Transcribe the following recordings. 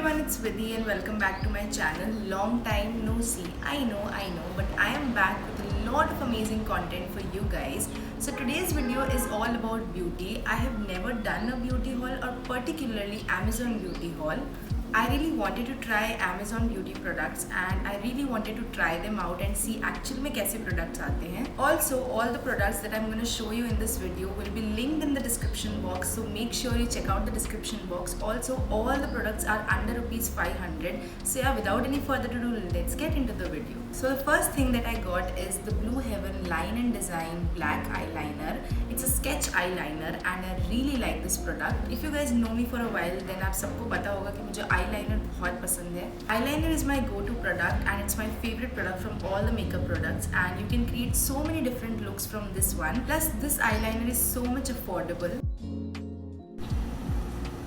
everyone, it's Vidhi and welcome back to my channel. Long time no see. I know, but I am back with a lot of amazing content for you guys. So today's video is all about beauty. I have never done a beauty haul or particularly Amazon beauty haul. I really wanted to try Amazon beauty products and I really wanted to try them out and see actually में कैसे products आते हैं. Also, all the products that I'm going to show you in this video will be linked in the description box. So make sure you check out the description box. Also, all the products are under rupees 500. So yeah, without any further ado, let's get into the video. So the first thing that I got is the Blue Heaven Line and Design Black Eyeliner. It's a sketch eyeliner and I really like this product. If you guys know me for a while, then आप सबको पता होगा कि मुझे eyeliner बहुत पसंद है. Eyeliner is my go-to product and it's my favorite product from all the makeup products, and you can create so many different looks from this one. Plus this eyeliner is so much affordable.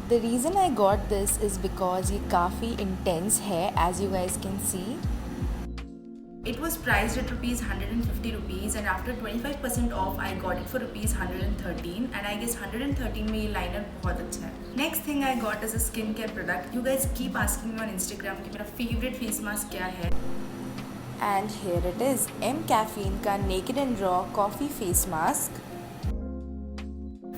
The reason I got this is because ये काफ़ी intense है, as you guys can see. It was priced at rupees 150 rupees and after 25% off I got it for rupees 113, and I guess 113 में ये liner बहुत अच्छा है. Next thing I got is a skincare product. You guys keep asking me on Instagram कि मेरा favorite face mask क्या है. And here it is, M Caffeine का Naked and Raw Coffee Face Mask.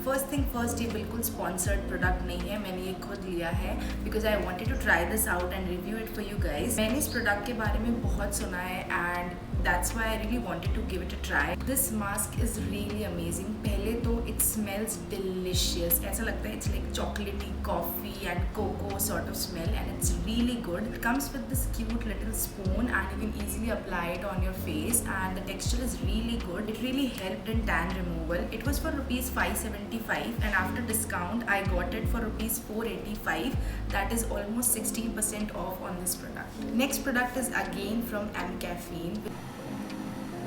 First thing first, ये बिल्कुल sponsored product नहीं है, मैंने ये खुद लिया है because I wanted to try this out and review it for you guys. मैंने इस प्रोडक्ट के बारे में बहुत सुना है and that's why I really wanted to give it a try. This mask is really amazing. पहले तो इट स्मेल्स डिलिशियस, ऐसा लगता है it's like chocolatey coffee and cocoa sort of smell and it's really good. It comes with this cute little spoon and you can easily apply it on your face and the texture is really good. It really helped in tan removal. It was for rupees 575 and after discount I got it for rupees 485. That is almost 16% off on this product. Next product is again from M Caffeine,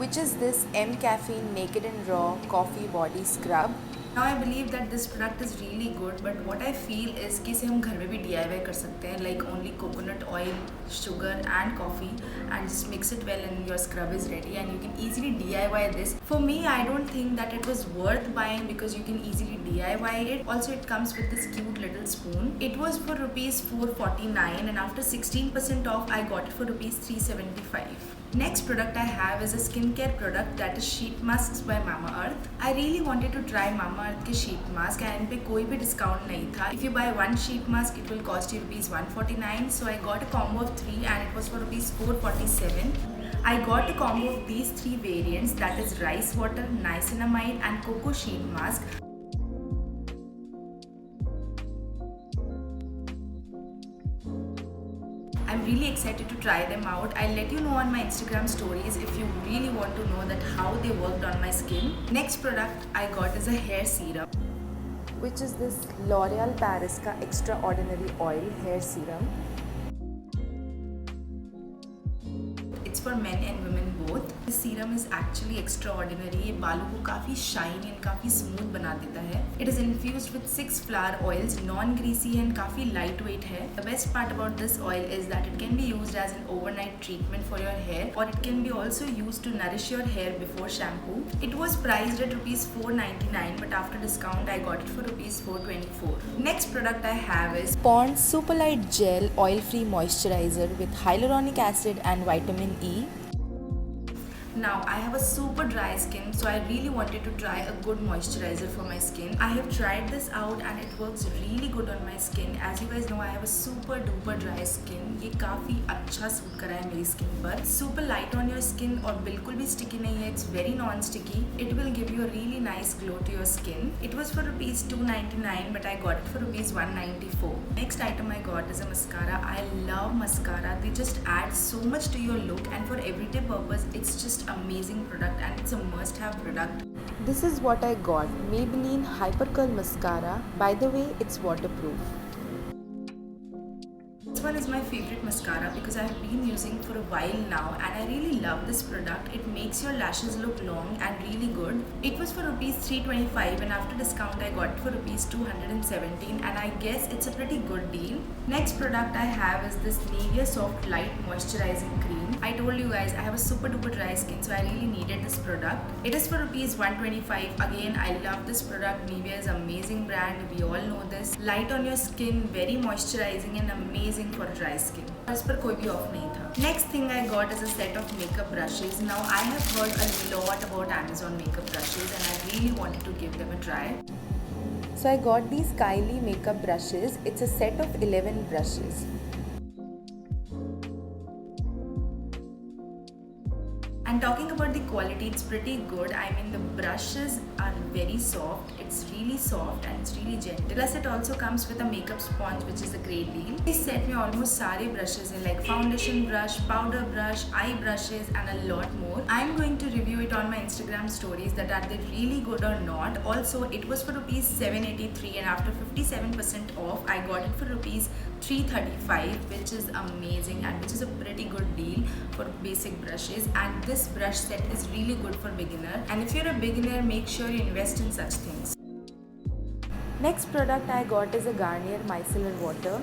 Which is this M Caffeine Naked and Raw Coffee Body Scrub. Now I believe that this product is really good, but what I feel is कि इसे हम घर में भी DIY कर सकते हैं, like only coconut oil, sugar and coffee, and just mix it well and your scrub is ready and you can easily DIY this. For me, I don't think that it was worth buying because you can easily DIY it. Also, it comes with this cute little spoon. It was for rupees 449 and after 16% off, I got it for rupees 375. Next product I have is a skincare product that is sheet masks by Mamaearth. I really wanted to try Mamaearth के sheet mask and इन पे कोई भी discount नहीं था. If you buy one sheet mask, it will cost you rupees 149. So I got a combo of 3 and it was for rupees 447. I got a combo of these 3 variants, that is rice water, niacinamide and cocoa sheet mask. I'm really excited to try them out. I'll let you know on my Instagram stories if you really want to know that how they worked on my skin. Next product I got is a hair serum, Which is this L'Oreal Paris का Extraordinary Oil Hair Serum. it's for men and women both. This serum is actually extraordinary. ये बालों को काफ़ी shiny and काफ़ी smooth बना देता है. It is infused with 6 flower oils, non-greasy and काफ़ी lightweight है. The best part about this oil is that it can be used as an overnight treatment for your hair, or it can be also used to nourish your hair before shampoo. It was priced at rupees 499, but after discount I got it for rupees 424. Next product I have is Pond's Superlight Gel Oil Free Moisturizer with Hyaluronic Acid and Vitamin E. Now I have a super dry skin, so I really wanted to try a good moisturizer for my skin. I have tried this out and it works really good on my skin. As you guys know, I have a super duper dry skin. ये काफ़ी अच्छा suit करा है मेरी skin पर. Super light on your skin और बिल्कुल भी sticky नहीं है. It's very non-sticky. It will give you a really nice glow to your skin. It was for rupees 299, but I got it for rupees 194. Next item I got is a mascara. I love mascara. They just add so much to your look, and for everyday purpose, it's just amazing product and it's a must-have product. This is what I got, Maybelline Hyper Curl Mascara. By the way, it's waterproof. This one is my favorite mascara because I have been using for a while now and I really love this product. It makes your lashes look long and really good. It was for rupees 325 and after discount I got it for rupees 217, and I guess it's a pretty good deal. Next product I have is this Nivea Soft Light Moisturizing Cream. I told you guys I have a super duper dry skin, so I really needed this product. It is for rupees 125. Again, I love this product. Nivea is an amazing brand. We all know this. Light on your skin, very moisturizing and amazing amazing for dry skin. इस पर कोई भी of नहीं था. Next thing I got is a set of makeup brushes. Now I have heard a lot about Amazon makeup brushes and I really wanted to give them a try. So I got these Kylie makeup brushes. It's a set of 11 brushes. And talking about the quality, it's pretty good. I mean, the brushes are very soft. It's really soft and it's really gentle. Plus, it also comes with a makeup sponge, which is a great deal. This set में almost सारे brushes हैं, like foundation brush, powder brush, eye brushes, and a lot more. I'm going to review it on my Instagram stories that are they really good or not. Also, it was for rupees 783, and after 57% off, I got it for rupees 335, which is amazing and which is a pretty good deal for basic brushes. And this brush set is really good for beginner, and if you're a beginner, make sure you invest in such things. Next product I got is a Garnier Micellar Water.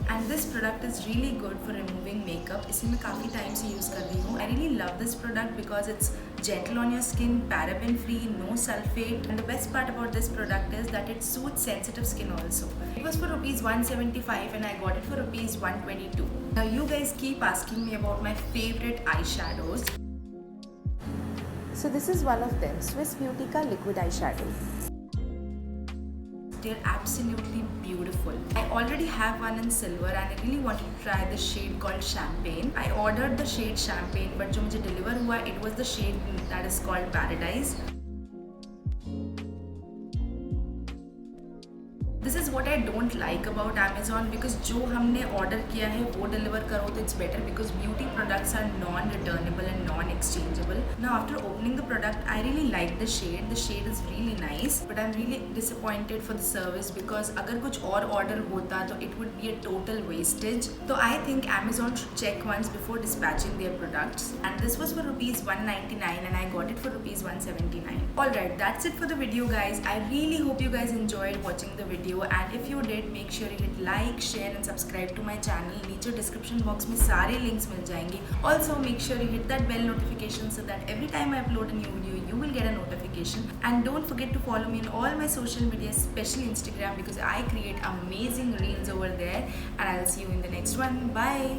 And this product is really good for removing makeup. इसे मैं काफ़ी time से use कर रही हूँ. I really love this product because it's gentle on your skin, paraben free, no sulfate, and the best part about this product is that it suits sensitive skin also. It was for rupees 175 and I got it for rupees 122. Now you guys keep asking me about my favorite eyeshadows. So this is one of them, Swiss Beauty का liquid eyeshadow. They're absolutely beautiful. I already have one in silver and I really wanted to try the shade called Champagne. I ordered the shade Champagne, but जो मुझे deliver हुआ, it was the shade that is called Paradise. This is what I don't like about Amazon because जो हमने order किया है वो deliver करो तो it's better because beauty products are non-returnable and non-exchangeable. Now after opening the product, I really like the shade. The shade is really nice, but I'm really disappointed for the service because अगर कुछ और order होता तो it would be a total wastage. So I think Amazon should check once before dispatching their products. And this was for rupees 199 and I got it for rupees 179. Alright, that's it for the video, guys. I really hope you guys enjoyed watching the video. And if you did, make sure you hit like, share and subscribe to my channel. नीचे description box में सारे links मिल जाएंगे. Also make sure you hit that bell notification so that every time I upload a new video, you will get a notification. And don't forget to follow me on all my social media, especially Instagram, because I create amazing reels over there. And I'll see you in the next one. Bye.